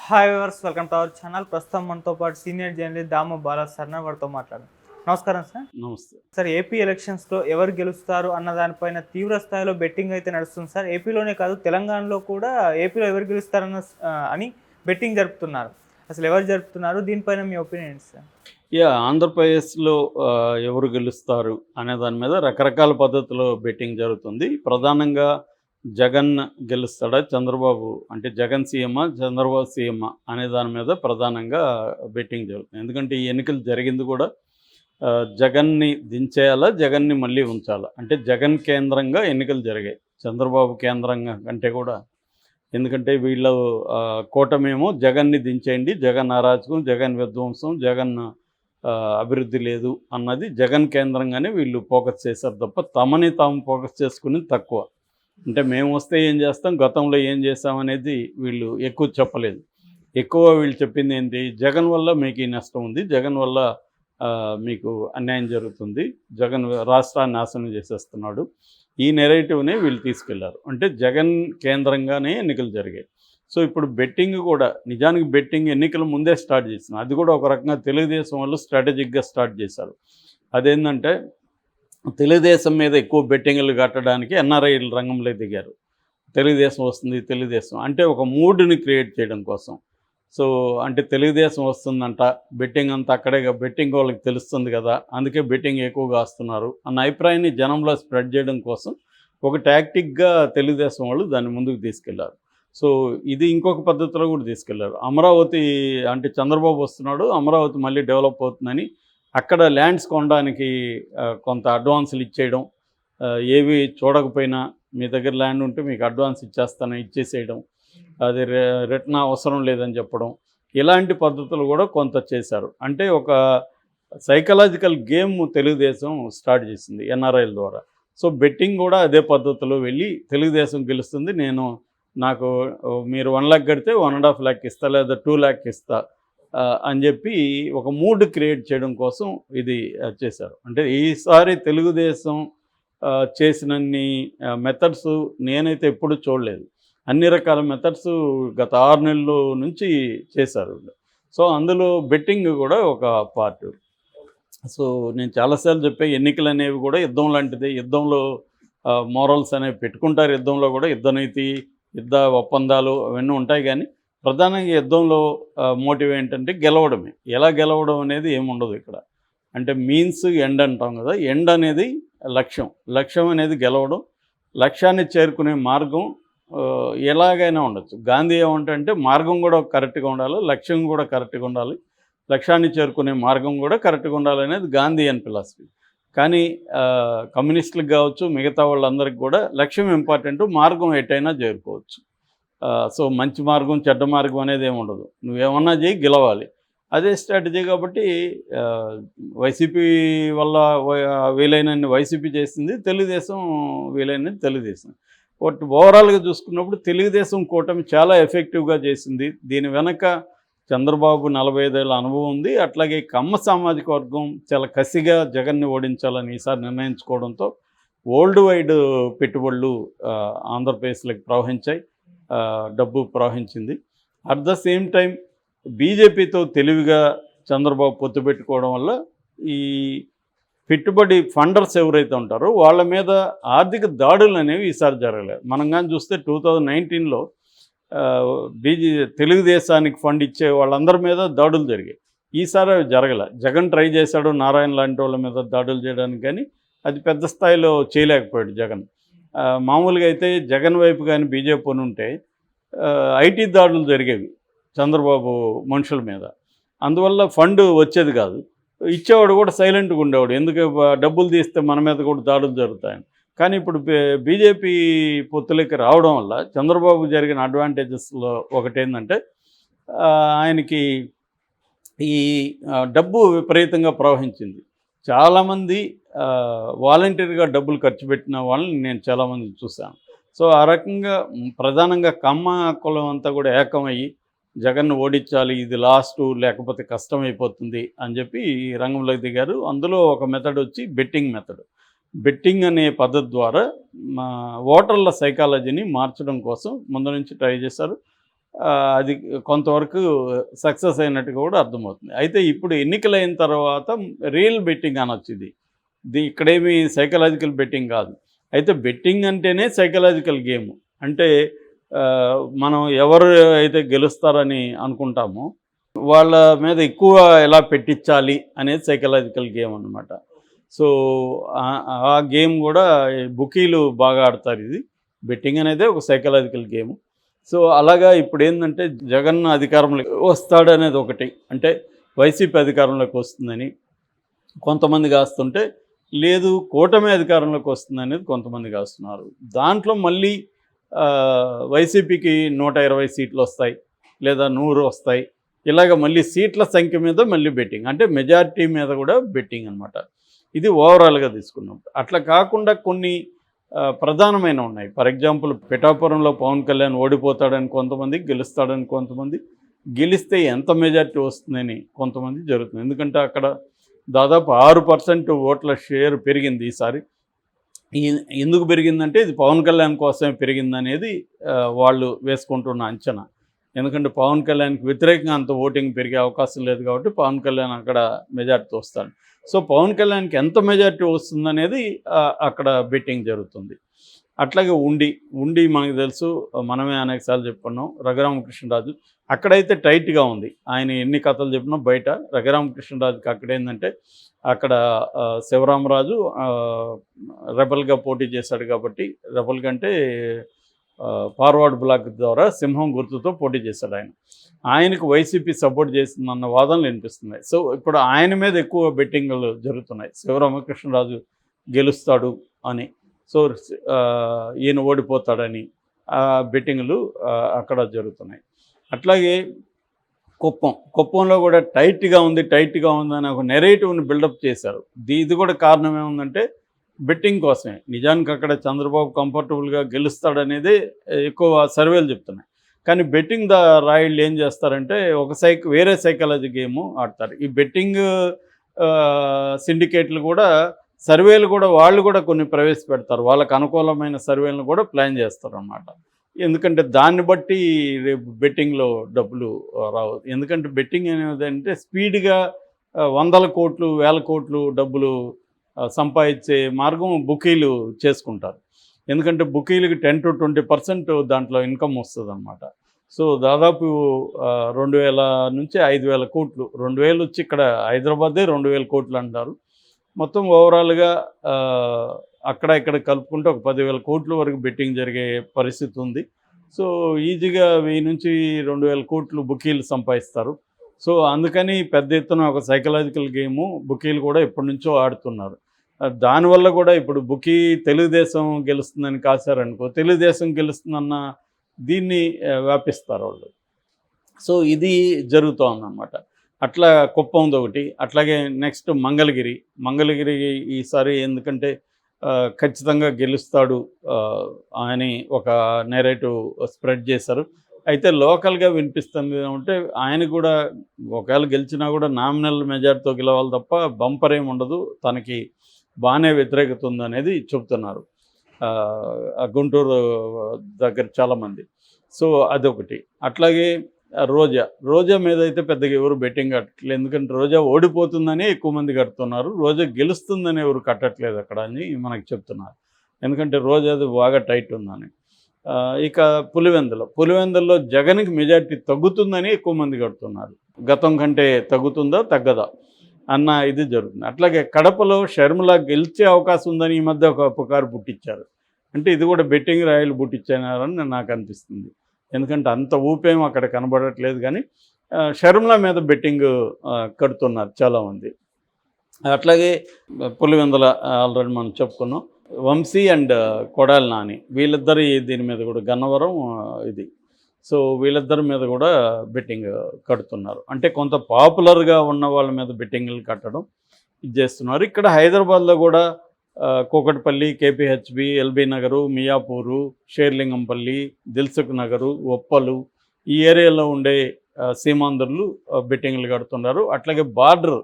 Hi viewers, welcome to our channel. ప్రస్తుతం మనతో పాటు సీనియర్ జర్నలిస్ట్ దాము బాలా సార్ వారితో మాట్లాడారు. నమస్కారం సార్. నమస్తే సార్, ఏపీ ఎలక్షన్స్లో ఎవరు గెలుస్తారు అన్న దానిపైన తీవ్ర స్థాయిలో బెట్టింగ్ అయితే నడుస్తుంది సార్. ఏపీలోనే కాదు, తెలంగాణలో కూడా ఏపీలో ఎవరు గెలుస్తారన్న అని బెట్టింగ్ జరుపుతున్నారు. అసలు ఎవరు జరుపుతున్నారు, దీనిపైన మీ ఒపీనియన్ సార్? ఆంధ్రప్రదేశ్లో ఎవరు గెలుస్తారు అనే దాని మీద రకరకాల పద్ధతిలో బెట్టింగ్ జరుగుతుంది. ప్రధానంగా జగన్ గెలుస్తాడా, చంద్రబాబు అంటే జగన్ సీఎమ్మా, చంద్రబాబు సీఎమ్మా అనే దాని మీద ప్రధానంగా బెట్టింగ్ జరుగుతుంది. ఎందుకంటే ఈ ఎన్నికలు జరిగింది కూడా జగన్ని దించేయాలా, జగన్ని మళ్ళీ ఉంచాలా, అంటే జగన్ కేంద్రంగా ఎన్నికలు జరిగాయి, చంద్రబాబు కేంద్రంగా కంటే కూడా. ఎందుకంటే వీళ్ళు కూటమేమో జగన్ని దించేయండి, జగన్ అరాచకం, జగన్ విధ్వంసం, జగన్ అభివృద్ధి లేదు అన్నది జగన్ కేంద్రంగానే వీళ్ళు ఫోకస్ చేశారు తప్ప తమని తాము ఫోకస్ చేసుకుని తక్కువ. అంటే మేము వస్తే ఏం చేస్తాం, గతంలో ఏం చేస్తామనేది వీళ్ళు ఎక్కువ చెప్పలేదు. ఎక్కువ వీళ్ళు చెప్పింది ఏంటి, జగన్ వల్ల మీకు ఈ నష్టం ఉంది, జగన్ వల్ల మీకు అన్యాయం జరుగుతుంది, జగన్ రాష్ట్రాన్ని నాశనం చేసేస్తున్నాడు, ఈ నెరేటివ్నే వీళ్ళు తీసుకెళ్లారు. అంటే జగన్ కేంద్రంగానే ఎన్నికలు జరిగాయి. సో ఇప్పుడు బెట్టింగ్ కూడా నిజానికి బెట్టింగ్ ఎన్నికల ముందే స్టార్ట్ చేసిన, అది కూడా ఒక రకంగా తెలుగుదేశం వాళ్ళు స్ట్రాటజిక్గా స్టార్ట్ చేశారు. అదేంటంటే తెలుగుదేశం మీద ఎక్కువ బెట్టింగ్లు కట్టడానికి ఎన్ఆర్ఐలు రంగంలో దిగారు. తెలుగుదేశం వస్తుంది, తెలుగుదేశం అంటే ఒక మూడ్ని క్రియేట్ చేయడం కోసం. సో అంటే తెలుగుదేశం వస్తుందంట, బెట్టింగ్ అంతా అక్కడే, బెట్టింగ్ వాళ్ళకి తెలుస్తుంది కదా, అందుకే బెట్టింగ్ ఎక్కువగా వస్తున్నారు అన్న అభిప్రాయాన్ని జనంలో స్ప్రెడ్ చేయడం కోసం ఒక టాక్టిక్గా తెలుగుదేశం వాళ్ళు దాన్ని ముందుకు తీసుకెళ్లారు. సో ఇది ఇంకొక పద్ధతిలో కూడా తీసుకెళ్లారు. అమరావతి అంటే చంద్రబాబు వస్తున్నాడు, అమరావతి మళ్ళీ డెవలప్ అవుతుందని అక్కడ ల్యాండ్స్ కొనడానికి కొంత అడ్వాన్సులు ఇచ్చేయడం, ఏవి చూడకపోయినా మీ దగ్గర ల్యాండ్ ఉంటే మీకు అడ్వాన్స్ ఇచ్చేసేయడం, అది రిటర్న్ అవసరం లేదని చెప్పడం, ఇలాంటి పద్ధతులు కూడా కొంత చేశారు. అంటే ఒక సైకలాజికల్ గేమ్ తెలుగుదేశం స్టార్ట్ చేసింది ఎన్ఆర్ఐల ద్వారా. సో బెట్టింగ్ కూడా అదే పద్ధతిలో వెళ్ళి తెలుగుదేశం గెలుస్తుంది, నాకు మీరు 1 lakh కడితే 1.5 lakh ఇస్తా, లేదా 2 lakh ఇస్తా అని చెప్పి ఒక మూడ్ క్రియేట్ చేయడం కోసం ఇది చేశారు. అంటే ఈసారి తెలుగుదేశం చేసినన్ని మెథడ్స్ నేనైతే ఎప్పుడు చూడలేదు. అన్ని రకాల మెథడ్స్ గత 6 నెలల నుంచి చేశారు. సో అందులో బెట్టింగ్ కూడా ఒక పార్ట్. సో నేను చాలాసార్లు చెప్పే, ఎన్నికలు అనేవి కూడా యుద్ధం లాంటిది. యుద్ధంలో మోరల్స్ అనేవి పెట్టుకుంటారు, యుద్ధంలో కూడా యుద్ధనీతి, యుద్ధ ఒప్పందాలు అవన్నీ ఉంటాయి. కానీ ప్రధానంగా యుద్ధంలో మోటివ్ ఏంటంటే గెలవడమే. ఎలా గెలవడం అనేది ఏముండదు ఇక్కడ. అంటే మీన్స్ ఎండ్ అంటాం కదా, ఎండ్ అనేది లక్ష్యం, లక్ష్యం అనేది గెలవడం. లక్ష్యాన్ని చేరుకునే మార్గం ఎలాగైనా ఉండొచ్చు. గాంధీ ఏమంటే మార్గం కూడా కరెక్ట్గా ఉండాలి, లక్ష్యం కూడా కరెక్ట్గా ఉండాలి, లక్ష్యాన్ని చేరుకునే మార్గం కూడా కరెక్ట్గా ఉండాలి అనేది గాంధీ అని ఫిలాసఫీ. కానీ కమ్యూనిస్టులకు కావచ్చు, మిగతా వాళ్ళందరికీ కూడా లక్ష్యం ఇంపార్టెంట్, మార్గం ఎటైనా చేరుకోవచ్చు. సో మంచి మార్గం, చెడ్డ మార్గం అనేది ఏమి ఉండదు, నువ్వేమన్నా చేయి, గెలవాలి, అదే స్ట్రాటజీ. కాబట్టి వైసీపీ వల్ల వీలైనన్ని వైసీపీ చేసింది, తెలుగుదేశం వీలైనది తెలుగుదేశం. బట్ ఓవరాల్గా చూసుకున్నప్పుడు తెలుగుదేశం కూటమి చాలా ఎఫెక్టివ్గా చేసింది. దీని వెనక చంద్రబాబు 45 ఏళ్ళ అనుభవం ఉంది. అట్లాగే కమ్మ సామాజిక వర్గం చాలా కసిగా జగన్ని ఓడించాలని ఈసారి నిర్ణయించుకోవడంతో వరల్డ్ వైడ్ పెట్టుబడులు ఆంధ్రప్రదేశ్లోకి ప్రవహించాయి, డబ్బు ప్రవహించింది. అట్ ద సేమ్ టైం బీజేపీతో తెలివిగా చంద్రబాబు పొత్తు పెట్టుకోవడం వల్ల ఈ పెట్టుబడి ఫండర్స్ ఎవరైతే ఉంటారో వాళ్ళ మీద ఆర్థిక దాడులు అనేవి ఈసారి జరగలేదు. మనం కానీ చూస్తే 2019లో తెలుగుదేశానికి ఫండ్ ఇచ్చే వాళ్ళందరి మీద దాడులు జరిగాయి. ఈసారి అవి జరగలే. జగన్ ట్రై చేశాడు నారాయణ లాంటి వాళ్ళ మీద దాడులు చేయడానికి, కానీ అది పెద్ద స్థాయిలో చేయలేకపోయాడు జగన్. మామూలుగా అయితే జగన్ వైపు కానీ బీజేపీ ఉంటే ఐటీ దాడులు జరిగేవి చంద్రబాబు మనుషుల మీద, అందువల్ల ఫండ్ వచ్చేది కాదు. ఇచ్చేవాడు కూడా సైలెంట్గా ఉండేవాడు, ఎందుకు డబ్బులు తీస్తే మన మీద కూడా దాడులు జరుగుతాయని. కానీ ఇప్పుడు బీజేపీ పొత్తులకి రావడం వల్ల చంద్రబాబు జరిగిన అడ్వాంటేజెస్లో ఒకటేంటంటే ఆయనకి ఈ డబ్బు విపరీతంగా ప్రవహించింది. చాలామంది వాలంటీర్గా డబ్బులు ఖర్చు పెట్టిన వాళ్ళని నేను చాలామంది చూశాను. సో ఆ రకంగా ప్రధానంగా కమ్మ కులం అంతా కూడా ఏకమయ్యి జగన్ను ఓడించాలి, ఇది లాస్ట్, లేకపోతే కష్టమైపోతుంది అని చెప్పి ఈ రంగంలోకి దిగారు. అందులో ఒక మెథడ్ వచ్చి బెట్టింగ్ మెథడ్. బెట్టింగ్ అనే పద్ధతి ద్వారా ఓటర్ల సైకాలజీని మార్చడం కోసం ముందు నుంచి ట్రై చేశారు. అది కొంతవరకు సక్సెస్ అయినట్టుగా కూడా అర్థమవుతుంది. అయితే ఇప్పుడు ఎన్నికలైన తర్వాత రియల్ బెట్టింగ్ అనొచ్చు ఇది. ఇక్కడేమి సైకలాజికల్ బెట్టింగ్ కాదు. అయితే బెట్టింగ్ అంటేనే సైకలాజికల్ గేమ్. అంటే మనం ఎవరు అయితే గెలుస్తారని అనుకుంటామో వాళ్ళ మీద ఎక్కువ ఎలా పెట్టించాలి అనేది సైకలాజికల్ గేమ్ అన్నమాట. సో ఆ గేమ్ కూడా బుకీలు బాగా ఆడతారు. ఇది బెట్టింగ్ అనేది ఒక సైకలాజికల్ గేమ్. సో అలాగా ఇప్పుడు ఏంటంటే జగన్ అధికారంలోకి వస్తాడనేది ఒకటి, అంటే వైసీపీ అధికారంలోకి వస్తుందని కొంతమంది కాస్తుంటే, లేదు కూటమి అధికారంలోకి వస్తుంది అనేది కొంతమంది కాస్తున్నారు. దాంట్లో మళ్ళీ వైసీపీకి 120 సీట్లు వస్తాయి లేదా 100 వస్తాయి. ఇలాగ మళ్ళీ సీట్ల సంఖ్య మీద మళ్ళీ బెట్టింగ్, అంటే మెజారిటీ మీద కూడా బెట్టింగ్ అనమాట. ఇది ఓవరాల్గా తీసుకున్నప్పుడు. అట్లా కాకుండా కొన్ని ప్రధానమైన ఉన్నాయి. ఫర్ ఎగ్జాంపుల్ పిఠాపురంలో పవన్ కళ్యాణ్ ఓడిపోతాడని కొంతమంది, గెలుస్తాడని కొంతమంది, గెలిస్తే ఎంత మెజారిటీ వస్తుందని కొంతమంది జరుగుతుంది. ఎందుకంటే అక్కడ దాదాపు 6% ఓట్ల షేర్ పెరిగింది ఈసారి. ఎందుకు పెరిగిందంటే ఇది పవన్ కళ్యాణ్ కోసమే పెరిగిందనేది వాళ్ళు వేసుకుంటున్న అంచనా. ఎందుకంటే పవన్ కళ్యాణ్కి వ్యతిరేకంగా అంత ఓటింగ్ పెరిగే అవకాశం లేదు కాబట్టి పవన్ కళ్యాణ్ అక్కడ మెజారిటీ వస్తాడు. సో పవన్ కళ్యాణ్కి ఎంత మెజారిటీ వస్తుందనేది అక్కడ బెట్టింగ్ జరుగుతుంది. అట్లాగే ఉండి మనకు తెలుసు, మనమే అనేకసార్లు చెప్పుకున్నాం, రఘురామకృష్ణరాజు అక్కడైతే టైట్గా ఉంది. ఆయన ఎన్ని కథలు చెప్పినా బయట రఘురామకృష్ణరాజుకి అక్కడ ఏంటంటే అక్కడ శివరామరాజు రెబల్గా పోటీ చేశాడు కాబట్టి, రెబల్ కంటే ఫార్వర్డ్ బ్లాక్ ద్వారా సింహం గుర్తుతో పోటీ చేశాడు ఆయనకు వైసీపీ సపోర్ట్ చేస్తుందన్న వాదనలు వినిపిస్తున్నాయి. సో ఇప్పుడు ఆయన మీద ఎక్కువ బెట్టింగ్లు జరుగుతున్నాయి, శివరామకృష్ణరాజు గెలుస్తాడు అని, సో ఈయన ఓడిపోతాడని బెట్టింగ్లు అక్కడ జరుగుతున్నాయి. అట్లాగే కుప్పంలో కూడా టైట్గా ఉందని ఒక నెరేటివ్ని బిల్డప్ చేశారు. ఇది కూడా కారణం ఏముందంటే బెట్టింగ్ కోసమే. నిజానికి అక్కడ చంద్రబాబు కంఫర్టబుల్గా గెలుస్తాడనేది ఎక్కువ సర్వేలు చెప్తున్నాయి. కానీ బెట్టింగ్ రాయిళ్ళు ఏం చేస్తారంటే ఒక వేరే సైకాలజీ గేమ్ ఆడతారు. ఈ బెట్టింగ్ సిండికేట్లు కూడా సర్వేలు కూడా వాళ్ళు కూడా కొన్ని ప్రవేశపెడతారు. వాళ్ళకు అనుకూలమైన సర్వేలను కూడా ప్లాన్ చేస్తారు అన్నమాట. ఎందుకంటే దాన్ని బట్టి రేపు బెట్టింగ్లో డబ్బులు రావు. ఎందుకంటే బెట్టింగ్ అనేది అంటే స్పీడ్గా 100 కోట్లు 1000 కోట్లు డబ్బులు సంపాదించే మార్గం బుకీలు చేసుకుంటారు. ఎందుకంటే బుకీలకి 10 to 20% దాంట్లో ఇన్కమ్ వస్తుంది అన్నమాట. సో దాదాపు 2000 నుంచి 5000 కోట్లు, 2000 వచ్చి ఇక్కడ హైదరాబాదే 2000 కోట్లు అంటారు. మొత్తం ఓవరాల్గా అక్కడ ఇక్కడ కలుపుకుంటే ఒక 10,000 కోట్ల వరకు బెట్టింగ్ జరిగే పరిస్థితి ఉంది. సో ఈజీగా 1000 నుంచి 2000 కోట్లు బుకీలు సంపాదిస్తారు. సో అందుకని పెద్ద ఎత్తున ఒక సైకలాజికల్ గేము బుకీలు కూడా ఎప్పటి నుంచో ఆడుతున్నారు. దానివల్ల కూడా ఇప్పుడు బుకీ తెలుగుదేశం గెలుస్తుందని కాశారనుకో, తెలుగుదేశం గెలుస్తుందన్న దీన్ని వ్యాపిస్తారు వాళ్ళు. సో ఇది జరుగుతోందన్నమాట. అట్లా కుప్పంది ఒకటి. అట్లాగే నెక్స్ట్ మంగళగిరి ఈసారి ఎందుకంటే ఖచ్చితంగా గెలుస్తాడు అని ఒక నెరేటివ్ స్ప్రెడ్ చేశారు. అయితే లోకల్గా వినిపిస్తుంది ఏమంటే ఆయన కూడా ఒకవేళ గెలిచినా కూడా నామినల్ మెజార్టీతో గెలవాలి తప్ప బంపర్ ఏమి ఉండదు, తనకి బాగానే వ్యతిరేకత ఉందనేది చెప్తున్నారు గుంటూరు దగ్గర చాలామంది. సో అదొకటి. అట్లాగే రోజా మీద అయితే పెద్దగా ఎవరు బెట్టింగ్ కట్టట్లేదు. ఎందుకంటే రోజా ఓడిపోతుందని ఎక్కువ మంది కడుతున్నారు, రోజా గెలుస్తుందని ఎవరు కట్టట్లేదు అక్కడ అని మనకు చెప్తున్నారు. ఎందుకంటే రోజాది బాగా టైట్ ఉందని. ఇక పులివెందుల్లో జగన్కి మెజార్టీ తగ్గుతుందని ఎక్కువ మంది కడుతున్నారు. గతం కంటే తగ్గుతుందా తగ్గదా అన్న ఇది జరుగుతుంది. అట్లాగే కడపలో షర్మిల గెలిచే అవకాశం ఉందని ఈ మధ్య ఒక పుకారు పుట్టించారు. అంటే ఇది కూడా బెట్టింగ్ రాయలు పుట్టించారని నాకు అనిపిస్తుంది. ఎందుకంటే అంత ఊపేం అక్కడ కనబడట్లేదు, కానీ షర్మిల మీద బెట్టింగ్ కడుతున్నారు చాలామంది. అట్లాగే పులివెందుల ఆల్రెడీ మనం చెప్పుకున్నాం, వంశీ అండ్ కొడాలి నాని వీళ్ళిద్దరు దీని మీద కూడా గన్నవరం ఇది. సో వీళ్ళిద్దరి మీద కూడా బెట్టింగ్ కడుతున్నారు. అంటే కొంత పాపులర్గా ఉన్న వాళ్ళ మీద బెట్టింగ్లు కట్టడం ఇది చేస్తున్నారు. ఇక్కడ హైదరాబాద్లో కూడా కూకట్పల్లి, కేపీహెచ్బి, ఎల్బీ నగరు, మియాపూరు, షేర్లింగంపల్లి, దిల్సుఖ్ నగరు, ఉప్పలు ఈ ఏరియాలో ఉండే సీమాంధ్రులు బెట్టింగ్లు కడుతున్నారు. అట్లాగే బార్డర్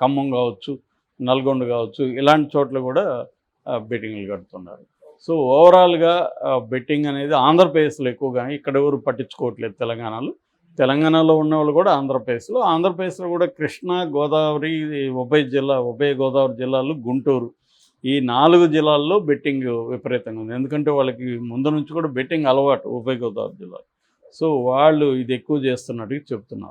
ఖమ్మం కావచ్చు, నల్గొండ కావచ్చు, ఇలాంటి చోట్ల కూడా బెట్టింగ్లు కడుతున్నారు. సో ఓవరాల్గా బెట్టింగ్ అనేది ఆంధ్రప్రదేశ్లో ఎక్కువగా, ఇక్కడ ఎవరు పట్టించుకోవట్లేదు తెలంగాణలో ఉన్న వాళ్ళు కూడా ఆంధ్రప్రదేశ్లో కూడా కృష్ణా, గోదావరి, ఉభయ గోదావరి జిల్లాలు, గుంటూరు, ఈ 4 జిల్లాల్లో బెట్టింగ్ విపరీతంగా ఉంది. ఎందుకంటే వాళ్ళకి ముందు నుంచి కూడా బెట్టింగ్ అలవాటు ఉభయ గోదావరి జిల్లాలో. సో వాళ్ళు ఇది ఎక్కువ చేస్తున్నట్టుగా చెప్తున్నారు.